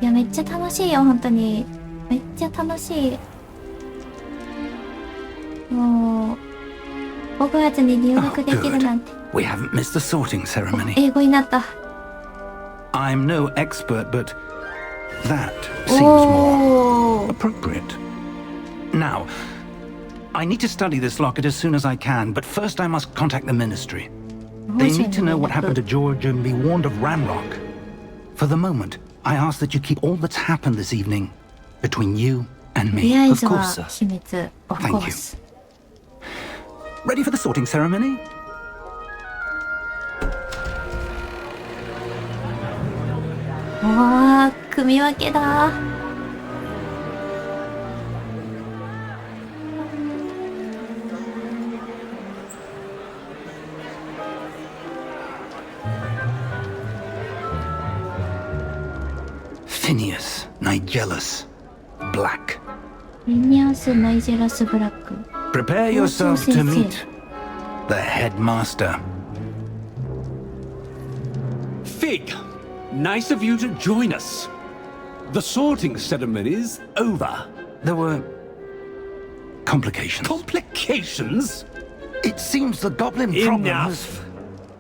やめっちゃ楽しいよ、本当にめっちゃ楽しい。もうホグワーツに入学できるなんて。We haven't missed the sorting ceremony. 英語になった。I'm no expert, but that seems more appropriate. Now, I need to study this locket as soon as I can, but first I must contact the ministry. They need to know what happened to George and be warned of Ranrock. For the moment, I ask that you keep all that's happened this evening between you and me. Of course, sir. Of Thank course. you. Ready for the sorting ceremony? わあ、組み分けだ。Phineas, Nigellus, Black. Phineas, Nigellus, Black. Prepare yourself to meet the headmaster. Fig, nice of you to join us. The sorting ceremony's over. There were complications. Complications? It seems the goblin problem Enough.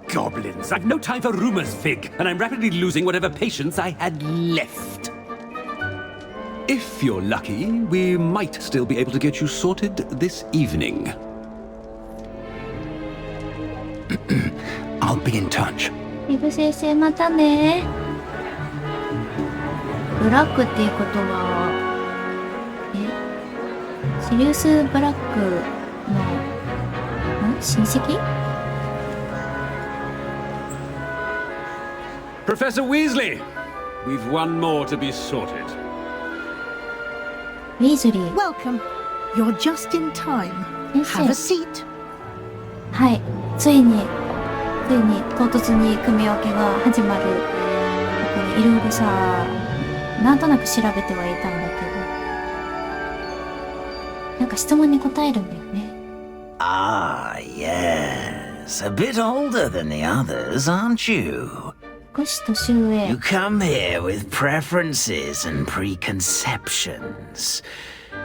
Goblins. I've no time for rumors, Fig, and I'm rapidly losing whatever patience I had left. If you're lucky, we might still be able to get you sorted this evening. I'll be in touch. イブ先生、またね。ブラックっていうことは、シリウス・ブラックの親戚？ Professor Weasley, we've one more to be sorted. ウィーズリー。 Welcome. You're just in time. Have a seat. はい、ついに唐突に組み分けが始まる。これいろいろさ、なんとなく調べてはいたんだけど、なんか質問に答えるんだよね。Ah, yes. A bit older than the others, aren't you? 少し年上。 You come here with preferences and preconceptions.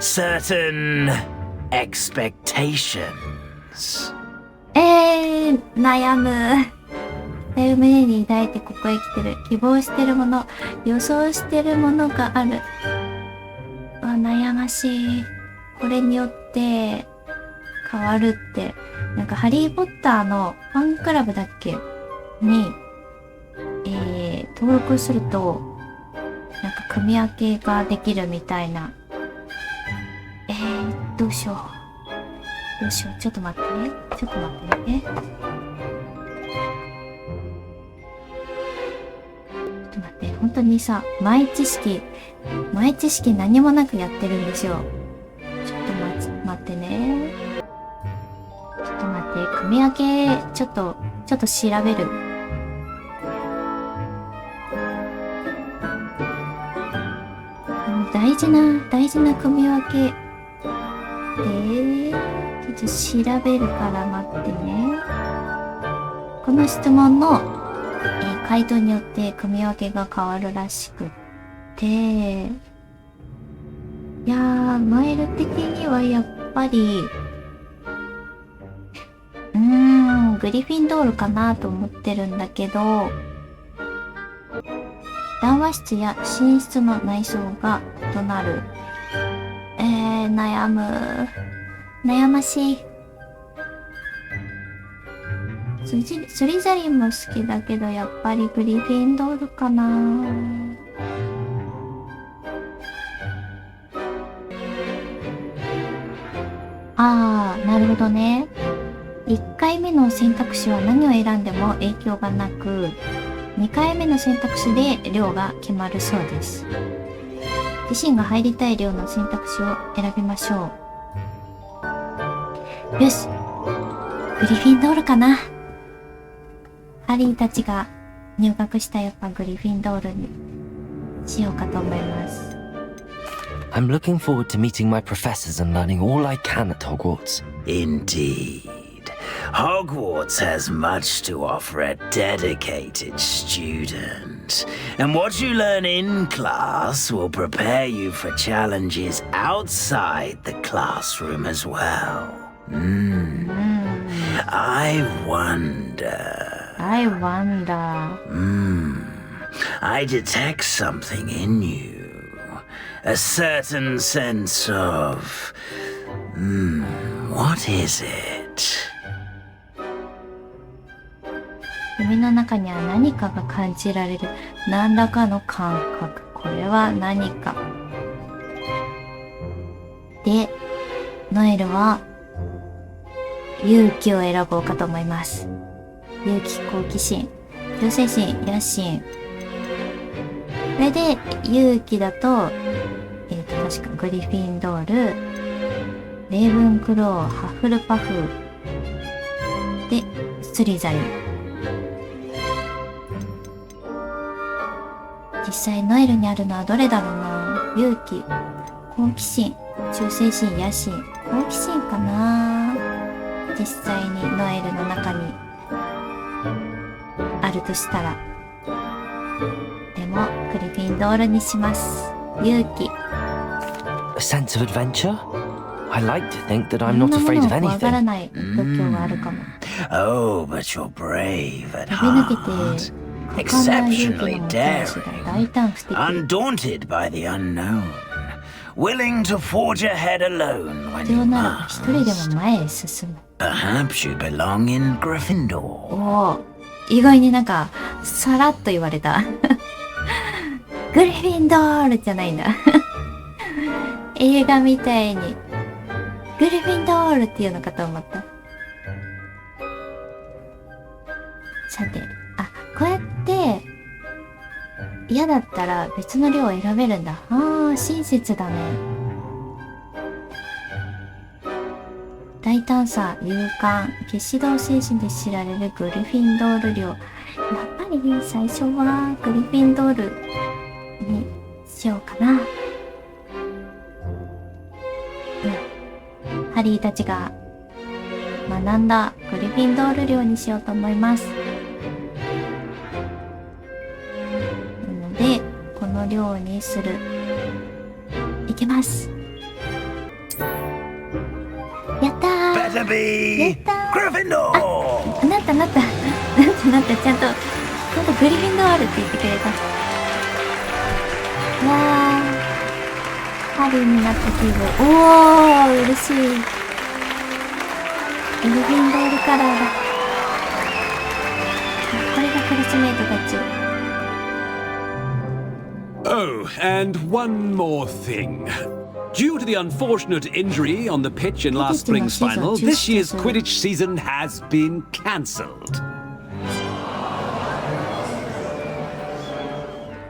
Certain expectations. 悩む。胸に抱いてここへ来てる。希望してるもの、予想してるものがある。悩ましい。これによって変わるって。なんかハリーポッターのファンクラブだっけに、登録すると、なんか組み分けができるみたいな。どうしよう。ちょっと待ってね。ちょっと待ってね。本当にさ、前知識何もなくやってるんですよ。ちょっと待ってね。ちょっと待って、組み分け、ちょっと調べる。大事な組み分け。ちょっと調べるから待ってね。この質問の、回答によって組み分けが変わるらしくって、いやー、マイル的にはやっぱり、グリフィンドールかなと思ってるんだけど、談話室や寝室の内装が異なる。悩ましい。スリザリンも好きだけど、やっぱりグリフィンドールかな。なるほどね。1回目の選択肢は何を選んでも影響がなく、2回目の選択肢で量が決まるそうです。自身が入りたい量の選択肢を選びましょう。よし、グリフィンドールかな。ハリーたちが入学したやっぱグリフィンドールにしようかと思います。I'm looking forward to meeting my professors and learning all I can at Hogwarts. Indeed. Hogwarts has much to offer a dedicated student. And what you learn in class will prepare you for challenges outside the classroom as well. I wonder. I detect something in you. A certain sense of... what is it? 耳の中には何かが感じられる何らかの感覚。これは何か。で、ノエルは勇気を選ぼうかと思います。勇気、好奇心、忠誠心、野心。これで勇気だと、確かグリフィンドール、レーブンクロー、ハッフルパフでスリザリン。実際ノエルにあるのはどれだろうな。勇気、好奇心、忠誠心、野心。好奇心かな。実際にノエルの中にあるとしたら。でもグリフィンドールにします。勇気。A sense of adventure? I like to think that I'm not afraid of 怖がら anything. ない度胸があるかも。Oh, but you're brave at 飛び抜け heart. て果敢な勇気の Exceptionally 持ち主だ。 daring. 大胆不敵。 Undaunted by the unknown. Willing to forge ahead alone when 必 you 要なら一人で must. も前へ進む。 Perhaps you belong in Gryffindor. おお、意外になんかさらっと言われた。グリフィンドールじゃないんだ。映画みたいにグリフィンドールっていうのかと思った。さて、こうやって嫌だったら別の量を選べるんだ。親切だね。大胆さ、勇敢、決死道精神で知られるグリフィンドール寮。やっぱり最初はグリフィンドールにしようかな。ハリーたちが学んだグリフィンドール寮にしようと思います。なので、この寮にする。いけます。やったー。 Better be Gryffindor! なった。ちゃんとグリフィンドールって言ってくれた。わー。ハリーになった気分。おー、嬉しい。グリフィンドールカラーだ。これがクラスメイトたち。 Oh, and one more thing. Due to the unfortunate injury on the pitch in last spring's final, this year's Quidditch season has been cancelled.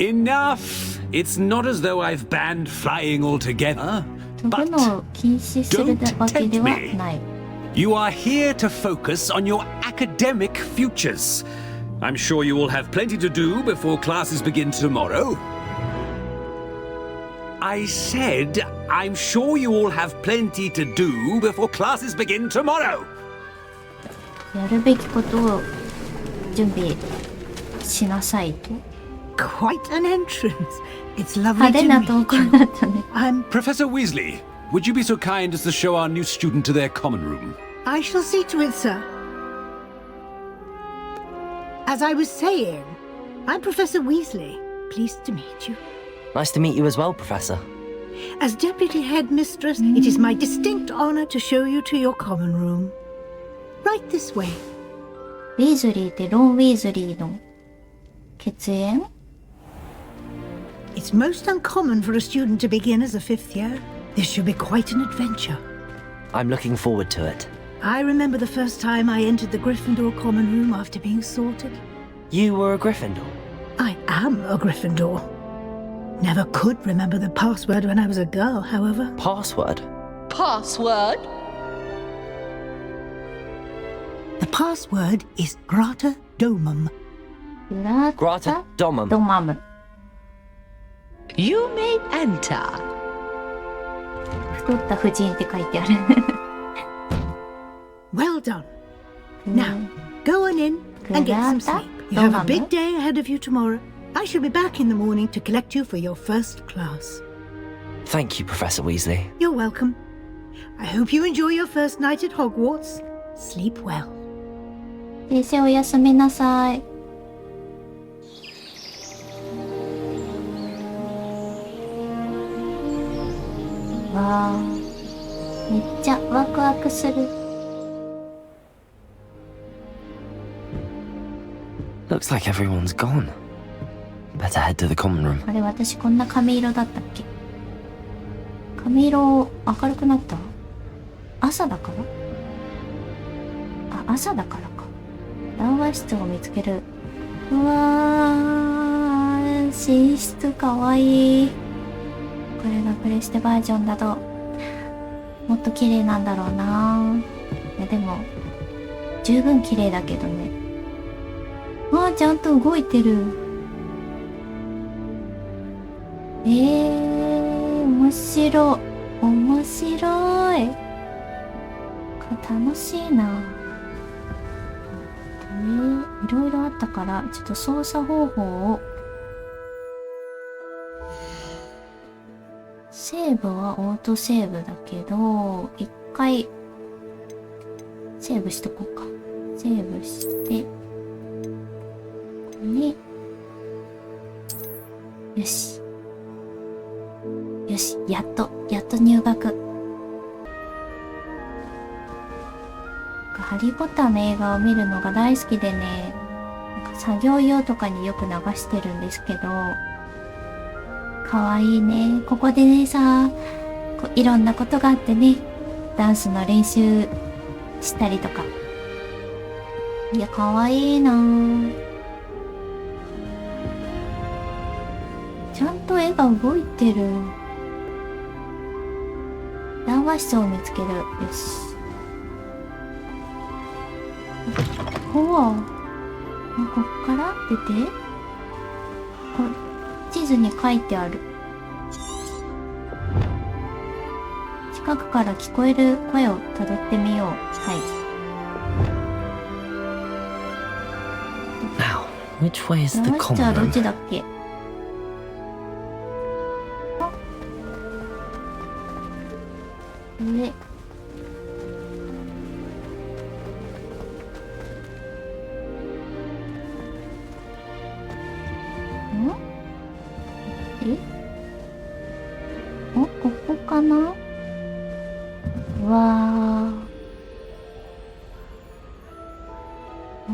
Enough! It's not as though I've banned flying altogether, 飛ぶ but のを禁止するわけではない。 you are here to focus on your academic futures. I'm sure you will have plenty to do before classes begin tomorrow. I said, I'm sure you all have plenty to do before classes begin tomorrow. やるべきことを準備しなさいと。 Quite an entrance. It's lovely 派手 to な meet 投稿 you. だったね。 Professor Weasley, would you be so kind as to show our new student to their common room? I shall see to it, sir. As I was saying, I'm Professor Weasley. Pleased to meet you. Nice to meet you as well, Professor. As Deputy Headmistress, it is my distinct honor to show you to your common room. Right this way. ウィーズリーってロン・ウィーズリーの血縁？ It's most uncommon for a student to begin as a fifth year. This should be quite an adventure. I'm looking forward to it. I remember the first time I entered the Gryffindor common room after being sorted. You were a Gryffindor. I am a Gryffindor. Never could remember the password when I was a girl, however. Password? Password? The password is Grata Domum. グラタ Grata ド Domum. マム。 You may enter. 太った婦人って書いてある。 Well done. Now, go on in and get some sleep. You have a big day ahead of you tomorrow. I shall be back in the morning to collect you for your first class. Thank you, Professor Weasley. You're welcome. I hope you enjoy your first night at Hogwarts. Sleep well. 先生おやすみなさい。わあ、めっちゃワクワクする。Looks like everyone's gone. Better head to the common room. あれ、私こんな髪色だったっけ？髪色明るくなった？朝だから？あ、朝だからか。談話室を見つける。うわー、寝室かわいい。これがプレステバージョンだともっと綺麗なんだろうな。いやでも十分綺麗だけどね。あー、ちゃんと動いてる。面白い。面白い。楽しいな。いろいろあったからちょっと操作方法を。セーブはオートセーブだけど一回セーブしとこうか。セーブしてここによしよし、やっと入学。ハリーポッターの映画を見るのが大好きでね、なんか作業用とかによく流してるんですけど、かわいいね。ここでねさ、いろんなことがあってね、ダンスの練習したりとか。いや、かわいいなぁ。ちゃんと絵が動いてる。談話室を見つける。よし。こっから出て、地図に書いてある。近くから聞こえる声をたどってみよう。はい。Now, which way is the 談話室は common どっ room? ちだっけ？上。ここかな？うわー。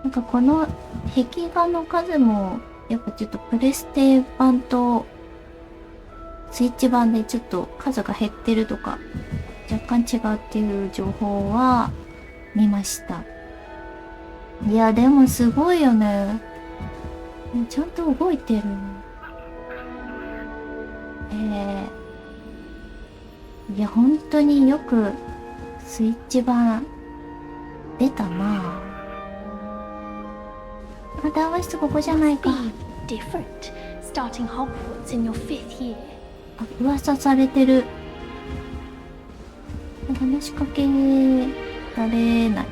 なんかこの壁画の数もやっぱちょっとプレステ版とスイッチ版でちょっと数が減ってるとか若干違うっていう情報は見ました。いやでもすごいよね。ちゃんと動いてる。いや本当によくスイッチ版出たな。あ、談話室ここじゃないか。Different, starting Hogwarts in your 5th year. あ、噂されてる。話しかけられない。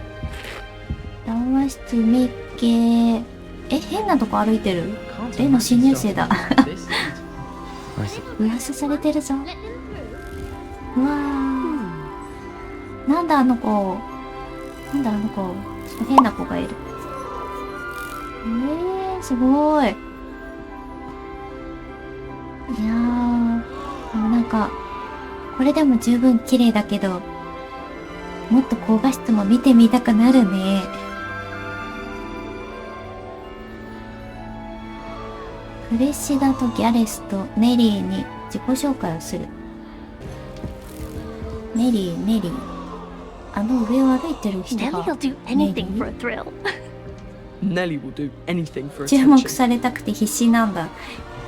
談話室見っけ。変なとこ歩いてる。例の新入生だ。噂されてるぞ。うわー。なんだあの子。ちょっと変な子がいる。すごい。いやー、でもなんか、これでも十分綺麗だけど、もっと高画質も見てみたくなるね。クレッシダとギャレスとネリーに自己紹介をする。ネリー。あの上を歩いてる人が。 Nelly will do anything for a thrill. Nelly will do anything for 注目 attention. されたくて必死なんだ。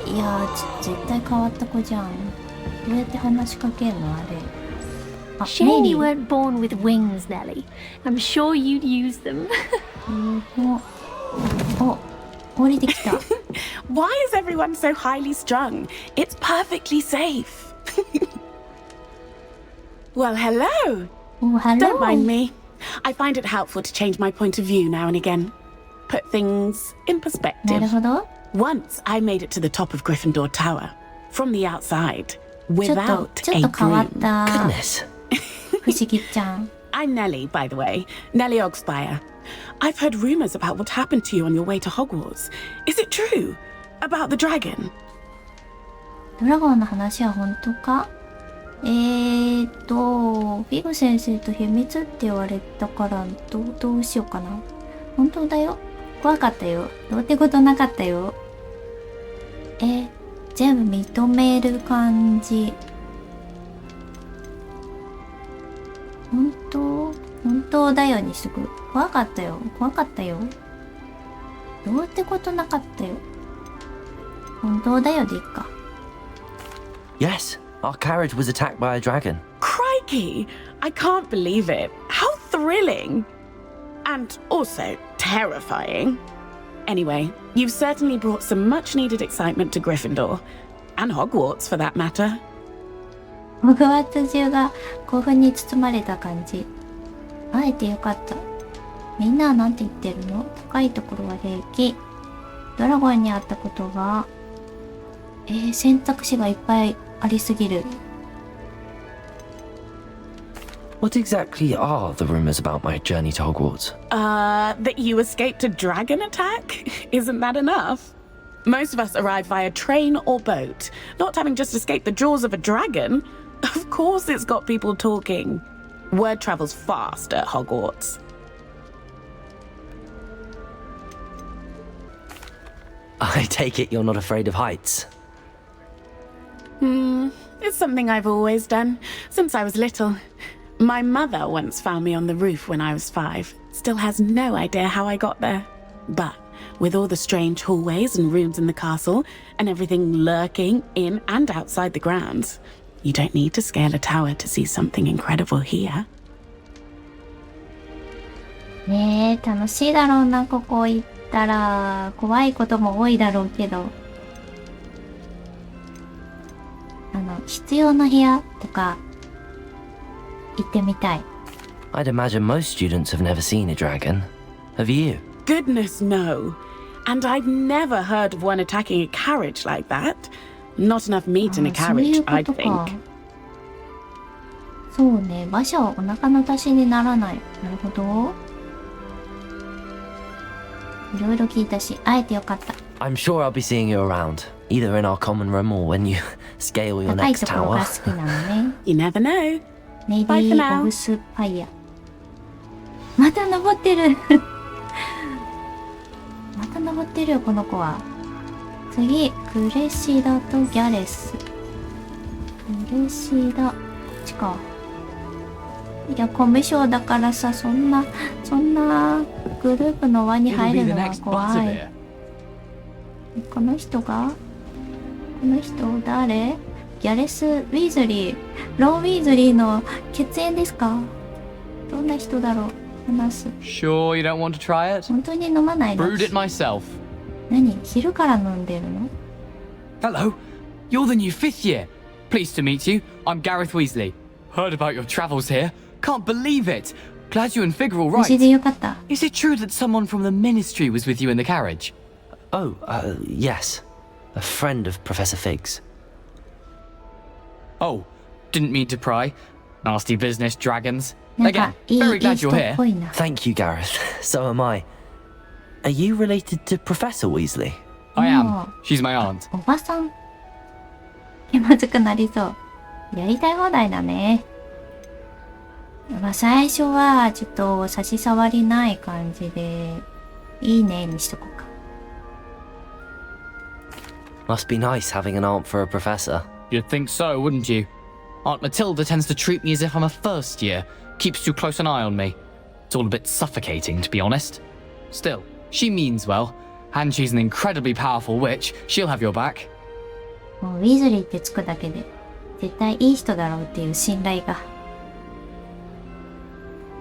いやー、絶対変わった子じゃん。どうやって話しかけんのあれ。あ、 Shame ネリ you ー。 weren't born with wings, Nelly. I'm sure you'd use them. お、降りてきた。Why is everyone so highly strung? It's perfectly safe. Well, hello. お、ハロー。 Don't mind me. I find it helpful to change my point of view now and again. put things in な perspective. るほど。 Once I made it to the top of Gryffindor Tower from the outside ちょ without っと a 変わっ broom. た Goodness. 不思議ちゃん。 I'm Nellie, by the way. Nellie Ogspire. I've heard rumors about what happened to you on your way to Hogwarts. Is it true? About the dragon? ドラゴンの話は本当か？フィグ先生と秘密って言われたからどうしようかな。本当だよ。怖かったよ。どうってことなかったよ。全部認める感じ。本当だよにしとく。怖かったよ。怖かったよ。どうってことなかったよ。本当だよでいいか。Yes, our carriage was attacked by a dragon. Crikey! I can't believe it. How thrilling! And also terrifying. Anyway, you've certainly brought some much-needed excitement to Gryffindor. And Hogwarts, for that matter. ホグワーツ中が興奮に包まれた感じ。会えてよかった。みんなはなんて言ってるの？高いところは平気。ドラゴンに会ったことが、選択肢がいっぱいありすぎる。What exactly are the rumors about my journey to Hogwarts? That you escaped a dragon attack? Isn't that enough? Most of us arrive via train or boat, not having just escaped the jaws of a dragon. Of course it's got people talking. Word travels fast at Hogwarts. I take it you're not afraid of heights. It's something I've always done, since I was little. My mother once found me on the roof when I was 5. Still has no idea how I got there. But with all the strange hallways and rooms in the castle, and everything lurking in and outside the grounds, you don't need to scale a tower to see something incredible here. ねえ、楽しいだろうな、ここ行ったら。怖いことも多いだろうけど。必要な部屋とか、行ってみたい。I'd imagine most students have never seen a dragon. Have you? Goodness, no. And I've never heard of one attacking a carriage like that. Not enough meat in a そうい carriage, うこ I'd とか think.。そうね、馬車はお腹の足しにならない。なるほど。いろいろ聞いたし、会えてよかった。I'm sure I'll be seeing you around, either in our common room or when you scale your 高い next ところ tower. が好きなのね。You never know. ネイビ Bye for ー・ now. オブ・スパイア。また登ってるまた登ってるよ、この子は。次、クレシダとギャレス。クレシダ、こっちか。いや、コミュ障だからさ、そんなグループの輪に入るのは怖い。この人誰？ギャレス・ウィーズリー。ロン・ウィーズリーの血縁ですか？どんな人だろう？話す。Sure you don't want to try it? 本当に飲まないの？ Brewed it myself. 何？昼から飲んでるの？ Hello, you're the new 5th year. Pleased to meet you. I'm Gareth Weasley. Heard about your travels here. Can't believe it. Glad you and Fig are all 無事で right. よかった。Is it true that someone from the ministry was with you in the carriage? Oh, yes. A friend of Professor Fig's. Oh, didn't mean to pry. Nasty business, dragons. なんか Again, いい very glad 人 you're っ here. ぽいな。 Thank you, Gareth. So am I. Are you related to Professor Weasley? I am. Oh. She's my aunt. おばさん。気まずくなりそう。やりたい放題だね。まあ最初はちょっと差し障りない感じで、いいねにしとこうか。Must be nice having an aunt for a professor. You'd think so, wouldn't you? Aunt Matilda tends to treat me as if I'm a first year. Keeps too close an eye on me. It's all a bit suffocating, to be honest. Still, she means well. And she's an incredibly powerful witch. She'll have your back. もうウィーズリーってつくだけで、絶対いい人だろうっていう信頼が。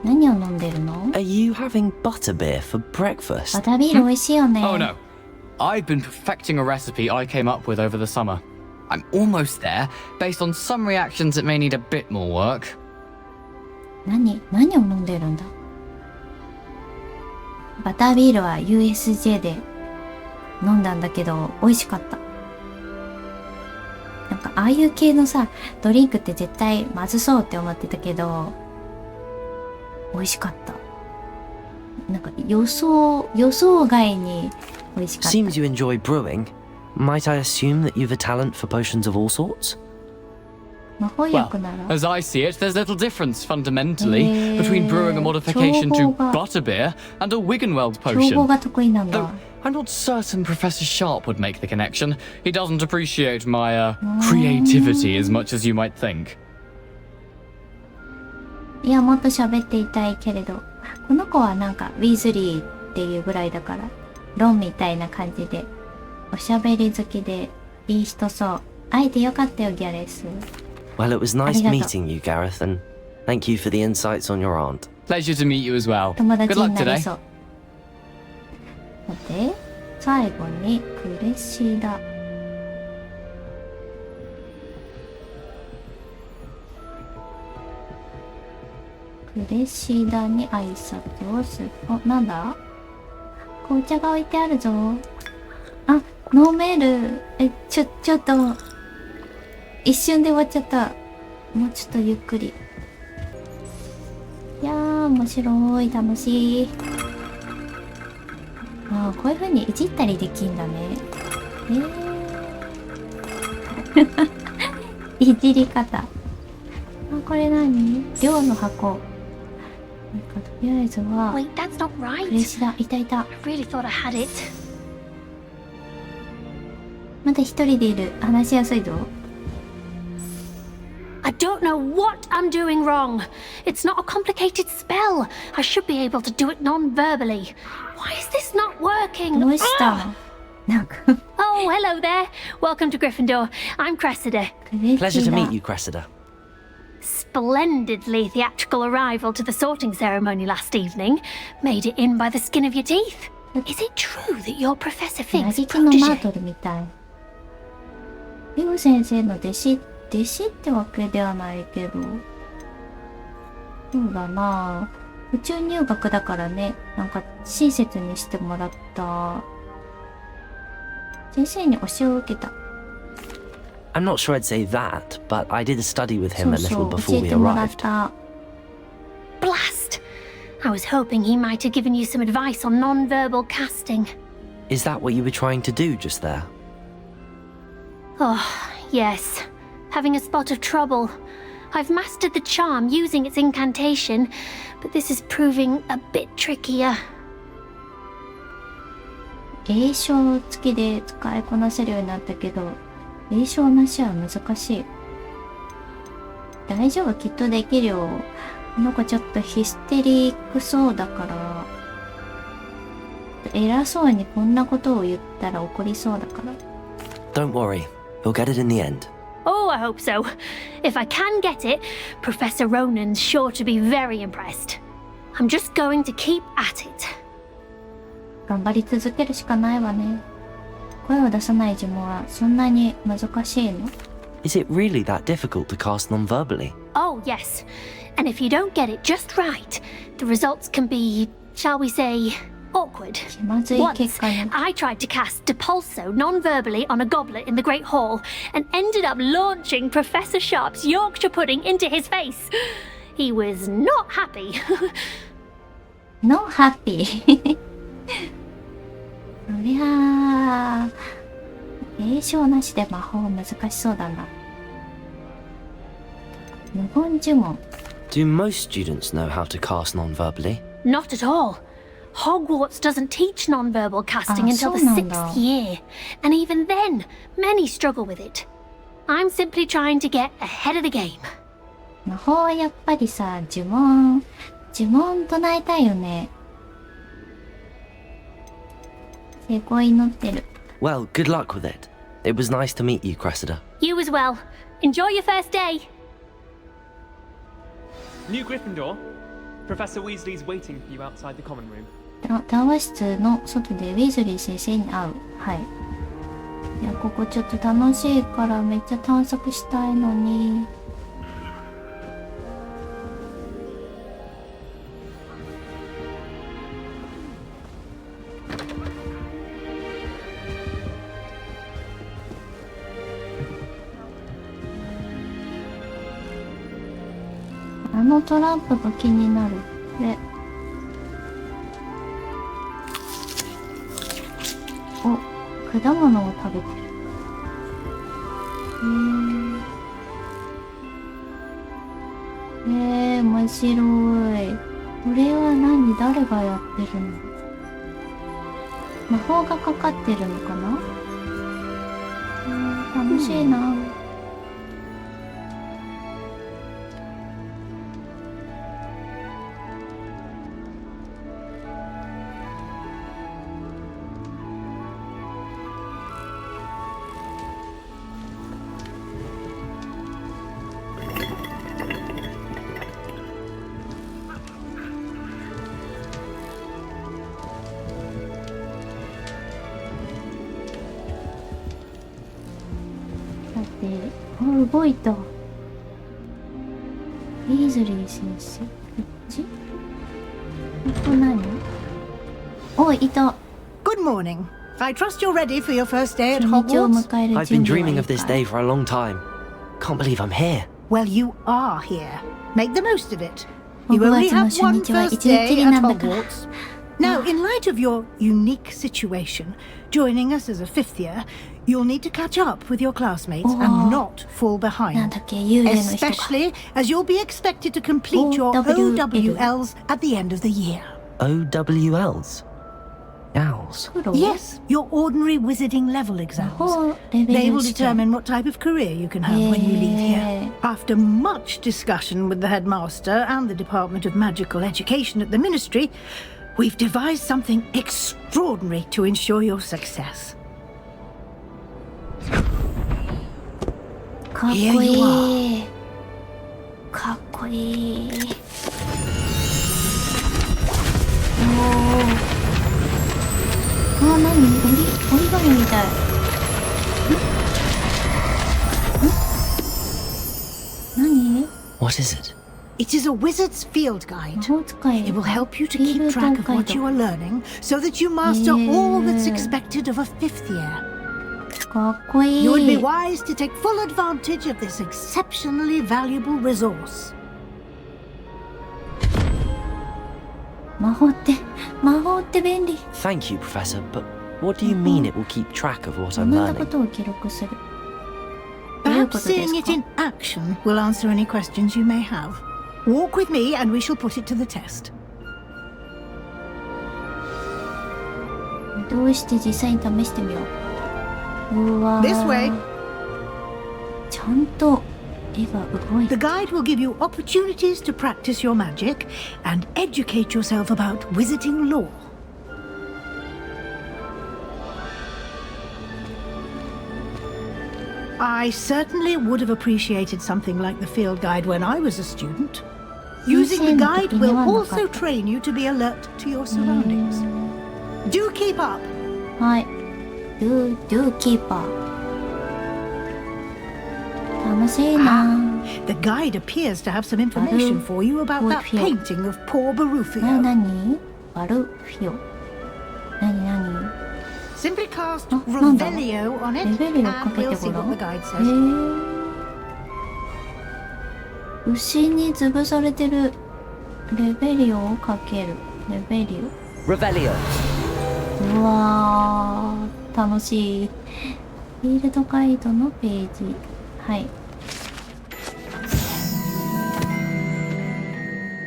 何を飲んでるの？ Are you having butterbeer for バ breakfast? タービール美味しいよね。 Oh no. I've been perfecting a recipe I came up with over the summer. I'm almost there, based on some reactions that may need a bit more work. 何を飲んでるんだ？バタービールは USJ で飲んだんだけど美味しかった。なんかああいう系のさドリンクって絶対まずそうって思ってたけど美味しかった。なんか予想外に美味しかった。 Seems you enjoy brewing. Might I assume that you've a talent for potions of all sorts? 魔法 Well, 薬なら as I see it, there's little difference fundamentally between brewing a modification to butterbeer and a Wiggenweld 調合 potion. が得意なんだ。 Though I'm not certain Professor Sharp would make the connection. He doesn't appreciate my creativity as much as you might think. いや、もっと喋っていたいけれど、この子はなんかウィズリーっていうぐらいだから、ロンみたいな感じで、おしゃべり好きでいい人そう。会えてよかったよ、ギャレス。Well, it was nice meeting you, Gareth, and thank you for the insights on your aunt. Pleasure to meet you as well. 友達 Good に luck なり today. そう。で、最後にクレシダ。クレシダに挨拶をする。お、なんだ？紅茶が置いてあるぞ。あ、飲める。ちょっと、一瞬で終わっちゃった。もうちょっとゆっくり。いやー、面白い、楽しい。ああ、こういう風にいじったりできんだね。いじり方。あ、これ何？量の箱。なんかとりあえずは、 Wait, that's not クレ right. シダ、いたいた。 I really thought I had it. まだ一人でいる。話しやすいぞ。I don't know what I'm doing wrong. It's not a complicated spell. I should be able to do it non-verbally. Why is this not working? どうしたの？なんか、 Oh, hello there. Welcome to Gryffindor. I'm Cressida. クレ Pleasure シ to ダ。 meet you, Cressida. Splendidly theatrical arrival to the sorting ceremony last evening. Made it in by the skin of your teeth. Is it true that you're Professor 嘆 Fig's きのマー protege? トルみたい。リュウ先生の弟子ってわけではないけど。そうだなぁ。宇宙入学だからね。なんか親切にしてもらった。先生に教えを受けた。I'm not sure I'd say that, but I did study with そ him う a そ little う、教 before え we てもらっ arrived. た。Blast! I was hoping he might have given you some advice on non-verbal casting. Is that what you were trying to do just there? Oh, yes. Having a spot of trouble. I've mastered the charm using its incantation, but this is proving a bit trickier. 詠唱付きで使いこなせるようになったけど、詠唱なしは難しい。大丈夫、きっとできるよ。この子ちょっとヒステリックそうだから、偉そうにこんなことを言ったら怒りそうだから。Don't worry, you'll get it in the end. Oh, I hope so. If I can get it, Professor Ronan's sure to be very impressed. I'm just going to keep at it. 頑張り続けるしかないわね。声を出さない呪文はそんなに難しいの？ Is it really that difficult to cast non-verbally? Oh, yes. And if you don't get it just right, the results can be, shall we say, awkward. 気まずい Once, 結果に。 I tried to cast Depulso non-verbally on a goblet in the Great Hall and ended up launching Professor Sharp's Yorkshire pudding into his face. He was not happy. No happy そりゃあ詠唱なしで魔法難しそうだな。無言呪文。 Do most students know how to cast non-verbally? Not at all. Hogwarts doesn't teach non-verbal casting until the そうなんだ。 6th year, and even then, many struggle with it. I'm simply trying to get ahead of the game. 魔法はやっぱりさ、呪文唱えたいよね。成功祈ってる。 Well, good luck with it. It was nice to meet you, Cressida. You as well. Enjoy your first day. New Gryffindor. Professor Weasley's waiting for you outside the common room. 談話室の外でウィズリー先生に会う。はい。いや、ここちょっと楽しいからめっちゃ探索したいのに。のトランプが気になる。で、お、果物を食べてる。面白い。これは何？誰がやってるの？魔法がかかってるのかな？楽しいな。動いた。ウィーズリー先生。こっち？ここ何？お、いた。Good morning. I trust you're ready for your first day at Hogwarts. I've been dreaming of this day for a long time. Can't believe I'm here. Well, you are here. Make the most of it. You only have one first day at Hogwarts. Now, in light of your unique situation, joining us as a fifth year, you'll need to catch up with your classmates and not fall behind. Especially as you'll be expected to complete your OWLs at the end of the year. OWLs? Owls? Yes, your ordinary wizarding level exams. They will determine what type of career you can have when you leave here. After much discussion with the headmaster and the Department of Magical Education at the Ministry, we've devised something extraordinary to ensure your success. かっこいい。かっこいい。何？折り紙みたい。何？ What is it? It is a wizard's field guide. It will help you to keep track of what you are learning so that you master all that's expected of a fifth year. かっこいい。You would be wise to take full advantage of this exceptionally valuable resource. 魔法って便利。 Thank you, Professor, but what do you mean it will keep track of what I'm 学んだ learning? ことを記録する。どういうこ Perhaps とです seeing it か？ in action will answer any questions you may have. Walk with me and we shall put it to the test. どうして実際に試してみよう。うわ This way. ちゃんと絵が動い The て。 guide will give you opportunities to practice your magic and educate yourself about wizarding lore. I certainly would have appreciated something like the field guide when I was a student. Using the guide will also train you to be alert to your surroundings. Do keep up! はい。Do keeper。楽しいな。The guide appears to have some information for you about that painting of poor Barufio. 何？バルフィオ。何？ Simply cast なんだ？ Revelio on レ it ベルをか and けて we'll ご see ら what ん。 the guide says. 牛に潰されてる。レベリオをかける。レベリオ。 Revelio. うわー、楽しい。フィールドガイドのページ。はい。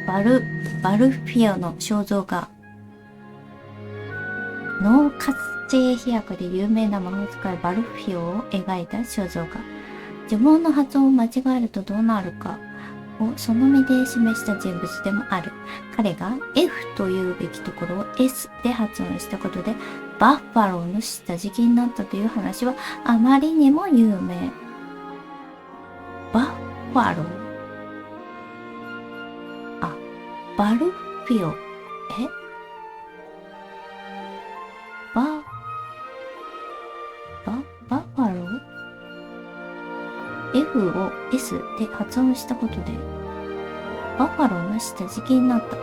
バルフィオの肖像画。脳活性飛躍で有名な魔法使いバルフィオを描いた肖像画。呪文の発音を間違えるとどうなるかをその目で示した人物でもある。彼が F というべきところを S で発音したことでバッファローの下敷きになったという話はあまりにも有名。バッファロー。あ、バルフィオ。バッファロー ?F を S で発音したことでバッファローの下敷きになった。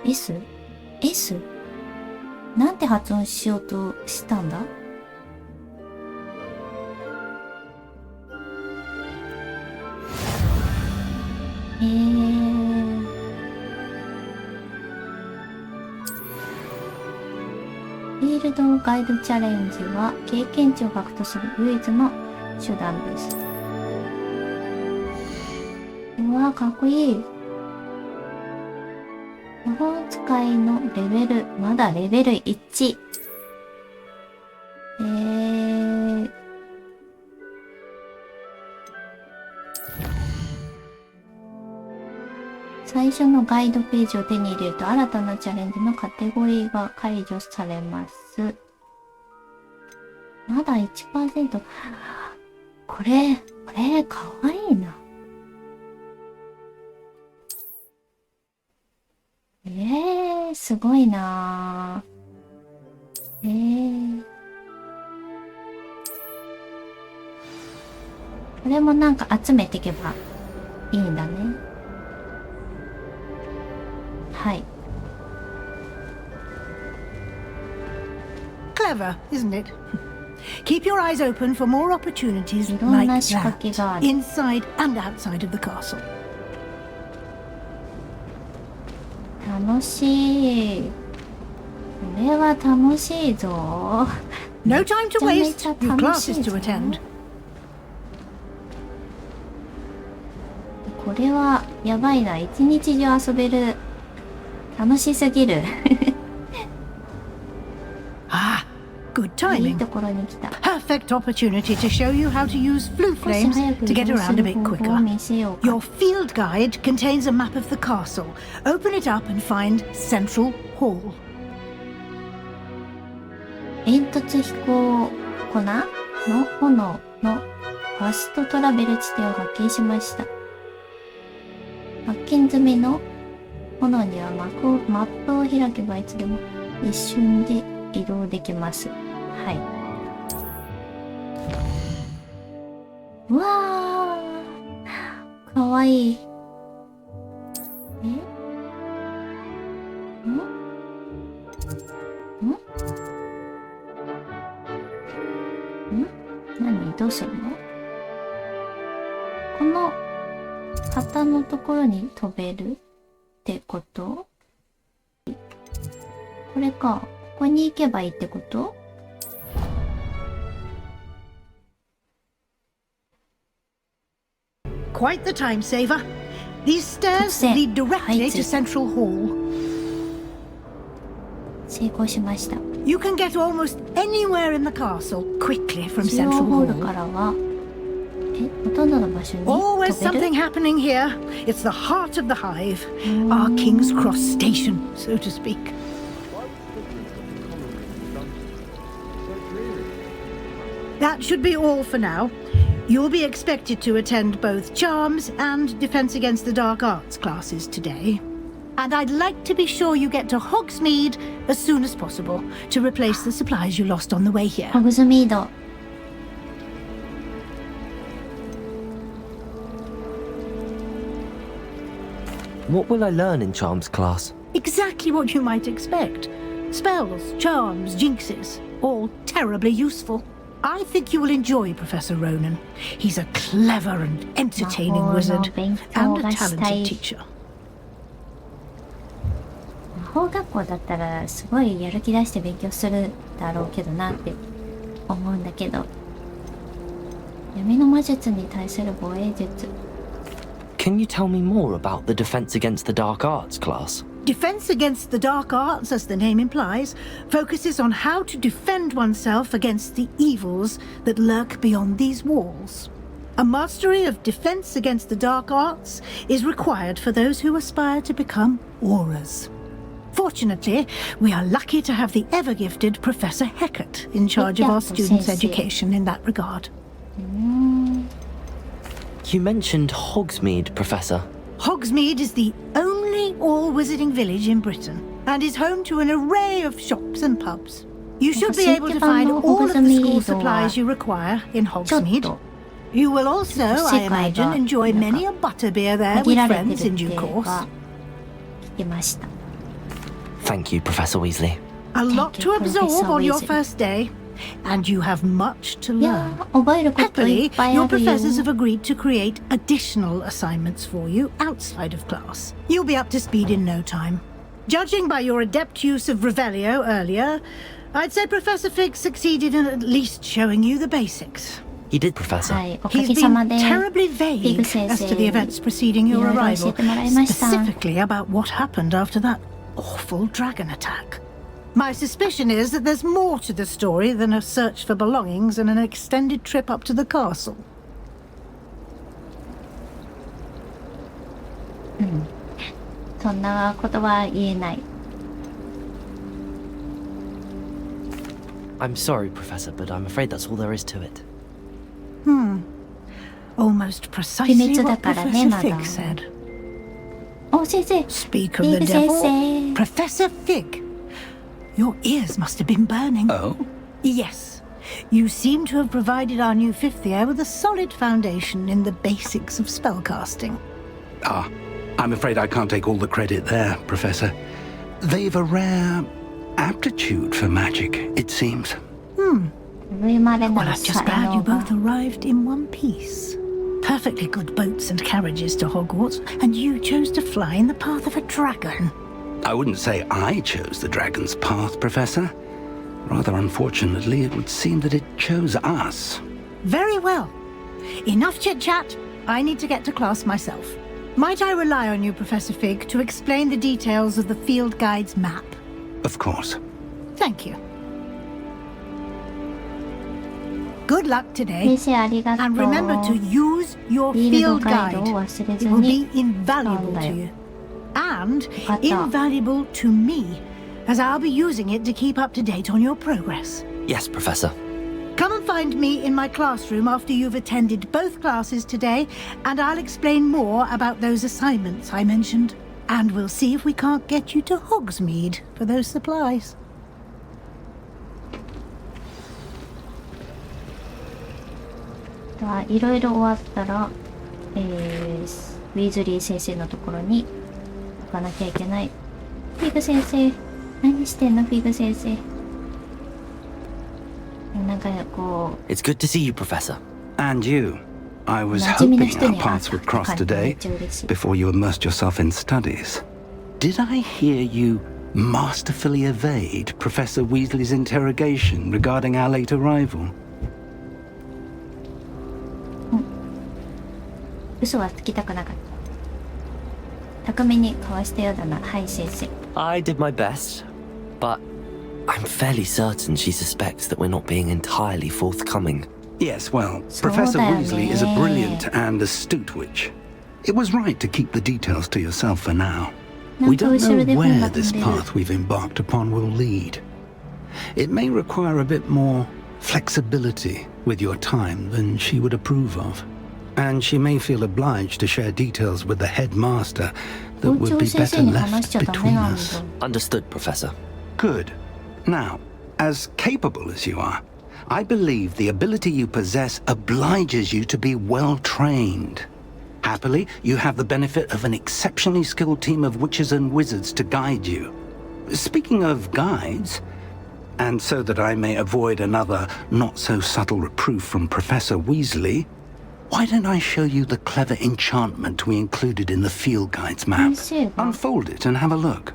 S？ なんて発音しようとしたんだ？指導ガイドチャレンジは経験値を獲得する唯一の手段です。うわー、かっこいい。魔法使いのレベル、まだレベル1。最初のガイドページを手に入れると新たなチャレンジのカテゴリーが解除されます。まだ 1%。これ、かわいいな。すごいなぁ。これもなんか集めていけばいいんだね。はい。Clever, isn't it? Keep your eyes open for more opportunities like that, inside and outside of the castle. 楽しい。これは楽しいぞ。No time to waste. Your classes to attend. これはやばいな。一日中遊べる。楽しすぎる。Ah, good timing. いいところに来た。Perfect opportunity to show you how to use flue flames to get around a bit quicker. Your field guide contains a map of the castle. Open it up and find Central Hall. 煙突飛行粉の炎のファストトラベル地点を発見しました。発見済みの炎にはマップを開けばいつでも一瞬で移動できます。はい。うわー、かわいい。何どうするの？この旗のところに飛べるってこと？これか。ここに行けばいいってこと？ Quite the time saver. These stairs lead directly to Central Hall. 成功しました。You can get almost anywhere in the castle quickly from Central Hall. からはほとんどの場所に Always 飛べる？ something happening here. It's the heart of the hive, our King's Cross station, so to speak. That should be all for now. You'll be expected to attend both Charms and Defense Against the Dark Arts classes today. And I'd like to be sure you get to Hogsmeade as soon as possible to replace the supplies you lost on the way here. ホグズミード。What will I learn in Charms class? Exactly what you might expect. Spells, charms, jinxes, all terribly useful. I think you will enjoy Professor Ronan. He's a clever and entertaining wizard and a talented teacher. 魔法学校だったらすごいやる気出して勉強するだろうけどなって思うんだけど、闇の魔術に対する防衛術。Can you tell me more about the Defense Against the Dark Arts class? Defense Against the Dark Arts, as the name implies, focuses on how to defend oneself against the evils that lurk beyond these walls. A mastery of Defense Against the Dark Arts is required for those who aspire to become auras. Fortunately, we are lucky to have the ever-gifted Professor Heckert in charge of our students' education in that regard. You mentioned Hogsmeade, Professor. Hogsmeade is the only all-wizarding village in Britain and is home to an array of shops and pubs. You should be able to find all of the school supplies you require in Hogsmeade. You will also, I imagine, enjoy many a butterbeer there with friends in due course. Thank you, Professor Weasley. A lot to absorb on your first day, and you have much to learn. Happily, your professors have agreed to create additional assignments for you outside of class. You'll be up to speed in no time. Judging by your adept use of Revelio earlier, I'd say Professor Fig succeeded in at least showing you the basics. He did, Professor. はい、おか He's げさま been で terribly フィ vague グ先 as 生 to the events preceding い your ろいろ教え arrival, てもらいました。 specifically about what happened after that awful dragon attack. My suspicion is that there's more to the story than a search for belongings and an extended trip up to the castle. そんなことは言えない。 I'm sorry, Professor, but I'm afraid that's all there is to it. Almost precisely what 秘密だからね、 Professor まだ。 Fig said. お、先生。 Speak of フィ the グ先 devil. 生。 Professor Fig, your ears must have been burning. Oh? Yes. You seem to have provided our new fifth year with a solid foundation in the basics of spellcasting. Ah, I'm afraid I can't take all the credit there, Professor. They've a rare aptitude for magic, it seems. 恵まれ Well, なる I'm just 才 glad 能 you が both arrived in one piece. Perfectly good boats and carriages to Hogwarts, and you chose to fly in the path of a dragon. I wouldn't say I chose the dragon's path, Professor. Rather unfortunately, it would seem that it chose us. Very well. Enough chit-chat. I need to get to class myself. Might I rely on you, Professor Fig, to explain the details of the field guide's map? Of course. Thank you. Good luck today. 先生ありがとう。 And remember to use your フィールド field ガイ guide. ドを忘れ It ず will に be invaluable だ to よ。 you. And わかった。 invaluable to me, as I'll be using it to keep up to date on your progress. Yes, Professor. Come and find me in my classroom after you've attended both classes today, and I'll explain more about those assignments I mentioned. And we'll see if we can't get you to Hogsmeade for those supplies. いろいろ終わったら、ウィーズリー先生のところに行かなきゃいけない。フィグ先生、何してんのフィグ先生。なんかこう。 It's good to see you, Professor. And you. I was 馴染みの hoping 人 our に会っ paths た would cross 感じでめ today っちゃ嬉しい。 before you immersed yourself in studies. Did I hear you masterfully evade Professor Weasley's interrogation regarding our late arrival? 嘘はつきたくなかった。巧みにかわしたようだな。はい先生。 I did my best, but I'm fairly certain she suspects that we're not being entirely forthcoming. Yes, well, そうだ Professor よね。 Weasley is a brilliant and astute witch. It was right to keep the details to yourself for now. なん We か don't 後ろ know で踏ん where だ飛 this んでる。 path we've embarked upon will lead. It may require a bit more flexibility with your time than she would approve of. And she may feel obliged to share details with the headmaster that 校 would 長 be 先生 better に話し left ちゃダメ between なんだ。 us. Understood, Professor. Good. Now, as capable as you are, I believe the ability you possess obliges you to be well trained. Happily, you have the benefit of an exceptionally skilled team of witches and wizards to guide you. Speaking of guides, and so that I may avoid another not-so-subtle reproof from Professor Weasley, why don't I show you the clever enchantment we included in the field guide's map? 先生が Unfold it and have a look.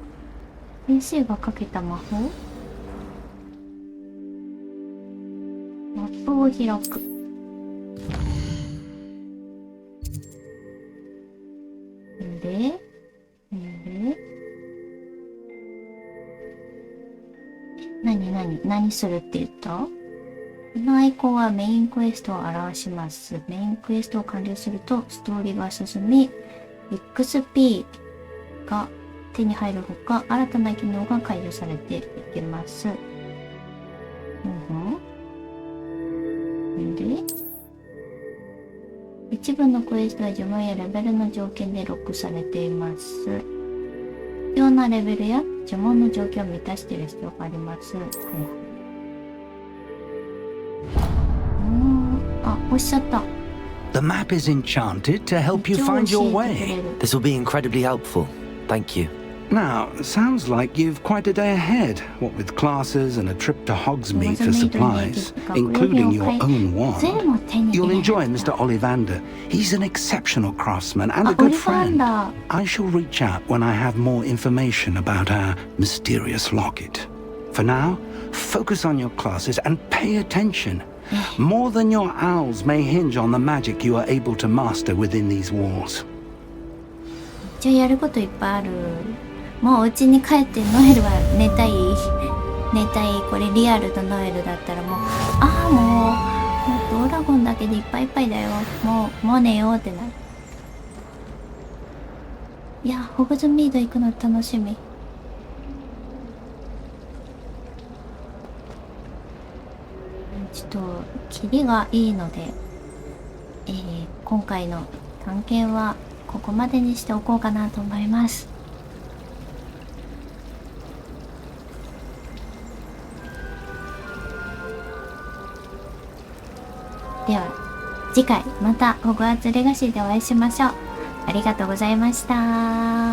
先生がかけた魔法。マップを開く。で、何するって言った？このアイコンはメインクエストを表します。メインクエストを完了するとストーリーが進み、XP が手に入るほか、新たな機能が解除されていきます。で、一部のクエストは呪文やレベルの条件でロックされています。必要なレベルや呪文の条件を満たしている必要があります。あ、押しちゃった。 The map is enchanted to help you find your way. This will be incredibly helpful. Thank you. Now, sounds like you've quite a day ahead, what with classes and a trip to Hogsmeade for supplies, including your own wand. You'll enjoy Mr. Ollivander. He's an exceptional craftsman and a good friend. I shall reach out when I have more information about our mysterious locket. For now, Focus on your classes and pay attention. More than your owls may hinge on the magic you are able to master within these walls. 一応やることいっぱいある。もうお家に帰ってノエルは寝たい。これリアルのノエルだったらもう、もうドラゴンだけでいっぱいいっぱいだよ。もう寝ようってなる。いや、ホグズミード行くの楽しみ。ちょっとキリがいいので、今回の探検はここまでにしておこうかなと思います。では次回またホグワーツレガシーでお会いしましょう。ありがとうございました。